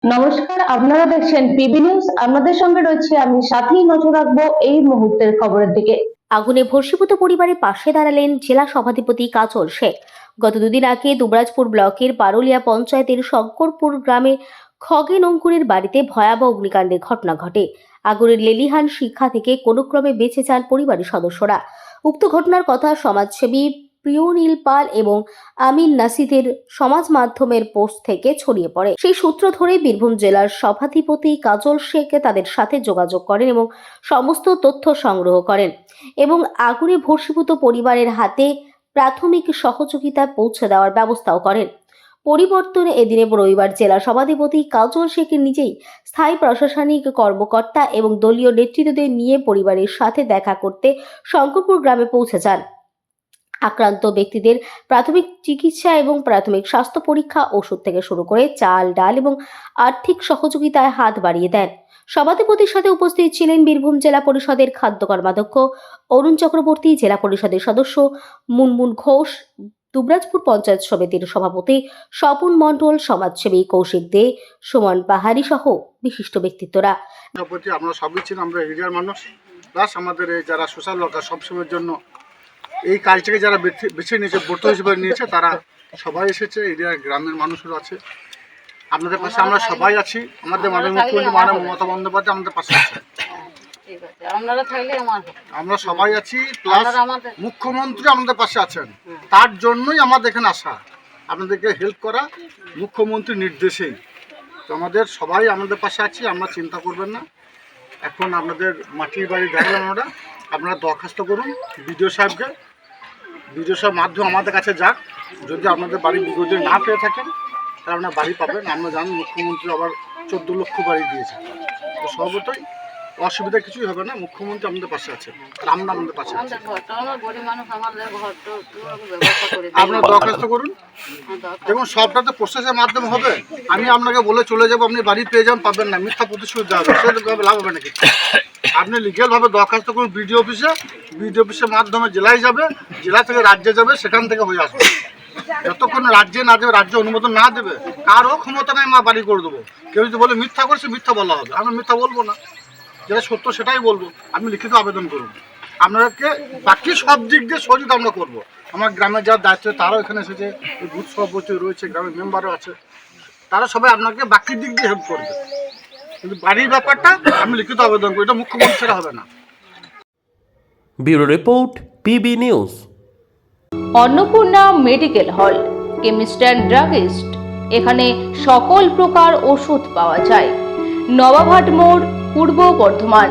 নমস্কার, আপনারা দেখছেন পিবি নিউজ। আপনাদের সঙ্গে রয়েছে আমি, সাথেই নজর রাখবো এই মুহূর্তের খবরের দিকে। আগুনে ভস্মীভূত পরিবারের পাশে দাঁড়ালেন জেলা সভাধিপতি কাজল শেখ। গত দুদিন আগে দুবরাজপুর ব্লকের পারুলিয়া পঞ্চায়েতের শঙ্করপুর গ্রামে খগেন অঙ্কুরের বাড়িতে ভয়াবহ অগ্নিকাণ্ডের ঘটনা ঘটে। আগুনের লেলিহান শিখা থেকে কোনো ক্রমে বেঁচে যান পরিবারের সদস্যরা। উক্ত ঘটনার কথা সমাজসেবী প্রিয়নীল পাল এবং আমিন নাসিদের সমাজ মাধ্যমের পোস্ট থেকে ছড়িয়ে পড়ে। সেই সূত্র ধরে বীরভূম জেলার সভাধিপতি কাজল শেখ তাদের সাথে যোগাযোগ করেন এবং সমস্ত তথ্য সংগ্রহ করেন এবং আগুনে ভস্মীভূত পরিবারের হাতে প্রাথমিক সহযোগিতা পৌঁছে দেওয়ার ব্যবস্থাও করেন। পরিবর্তনে এদিনে রবিবার জেলা সভাধিপতি কাজল শেখ নিজেই স্থায়ী প্রশাসনিক কর্মকর্তা এবং দলীয় নেতৃত্বদের নিয়ে পরিবারের সাথে দেখা করতে শঙ্করপুর গ্রামে পৌঁছে যান। আক্রান্ত ব্যক্তিদের প্রাথমিক চিকিৎসা এবং প্রাথমিক স্বাস্থ্য পরীক্ষা, ওষুধ থেকে শুরু করে চাল, ডাল এবং আর্থিক সহযোগিতায় হাত বাড়িয়ে দেন। সভাধিপতির সাথে উপস্থিত ছিলেন বীরভূম জেলা পরিষদের খাদ্য কর্মাধ্যক্ষ অরুণ চক্রবর্তী, জেলা পরিষদের সদস্য মুনমুন ঘোষ, দুবরাজপুর পঞ্চায়েত সমিতির সভাপতি স্বপন মণ্ডল, সমাজসেবী কৌশিক দে, সুমন পাহাড়ি সহ বিশিষ্ট ব্যক্তিত্বরা। আমরা সবই ছিলাম, আমরা এরিয়ার মানুষ, প্লাস আমাদের এই যারা সোশ্যাল ওয়ার্কার সবসময়ের জন্য এই কাজটাকে যারা বেছে নিয়েছে, ব্রত হিসেবে নিয়েছে, তারা সবাই এসেছে। এরিয়ার গ্রামের মানুষরা আছে, আপনাদের পাশে আমরা সবাই আছি। আমাদের মাননীয় মুখ্যমন্ত্রী মমতা বন্দ্যোপাধ্যায় আমাদের পাশে আছে, আমরা সবাই আছি, প্লাস মুখ্যমন্ত্রী আমাদের পাশে আছেন। তার জন্যই আমাদের এখানে আসা, আপনাদেরকে হেল্প করা, মুখ্যমন্ত্রীর নির্দেশেই। তো আমাদের সবাই আমাদের পাশে আছি, আমরা চিন্তা করবেন না। এখন আপনাদের মাটির বাড়ি দেখালাম আমরা, আপনারা দরখাস্ত করুন বিডিও সাহেবকে, বিডিও সাহেব মাধ্যমে আমাদের কাছে যাক। যদি আপনাদের বাড়ি বিগত না পেয়ে থাকেন তাহলে আপনার বাড়ি পাবেন। আমরা জানি মুখ্যমন্ত্রী আবার 14 লক্ষ বাড়ি দিয়েছে, তো সর্বতই অসুবিধা কিছুই হবে না। মুখ্যমন্ত্রী আমাদের পাশে আছে, আর আমরা আমাদের পাশে আছি। আপনারা দরখাস্ত করুন, দেখুন সবটা তো প্রসেসের মাধ্যমে হবে। আমি আপনাকে বলে চলে যাবো, আপনি বাড়ি পেয়ে যাবেন, পাবেন না, মিথ্যা প্রতিশ্রুতি দেওয়া হবে, সেটা লাভ হবে নাকি? আপনি লিগ্যালভাবে দরখাস্ত করুন বিডিও অফিসে, বিডিও অফিসের মাধ্যমে জেলায় যাবে, জেলা থেকে রাজ্যে যাবে, সেখান থেকে হয়ে আসবে। যতক্ষণ রাজ্যে না দেবে, রাজ্য অনুমোদন না দেবে, কারও ক্ষমতা নেই মা বাড়ি করে দেবো। কেউ যদি বলে মিথ্যা করছে, মিথ্যা বলা হবে। আমরা মিথ্যা বলবো না, যেটা সত্য সেটাই বলবো। আপনি লিখিত আবেদন করুন, আপনাদেরকে বাকি সব দিক দিয়ে সহযোগিতা আমরা করবো। আমার গ্রামের যার দায়িত্ব তারাও এখানে এসেছে, বুথ সভাপতি রয়েছে, গ্রামের মেম্বারও আছে, তারা সবাই আপনাকে বাকি দিক দিয়ে হেল্প করবে। কিন্তু বাড়ির ব্যাপারটা আমি লিখিত আবেদন করি, এটা মুখ্যমন্ত্রী ছাড়া হবে না। Bureau report, PB news. Annapurna medical hall, chemist and druggist. এখানে সকল প্রকার ওষুধ পাওয়া যায়। নবাবহাট মোড়, পূর্ব বর্ধমান।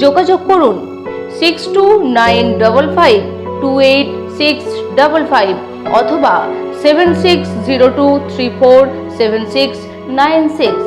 যোগাযোগ করুন 6295528655 অথবা 7602347696।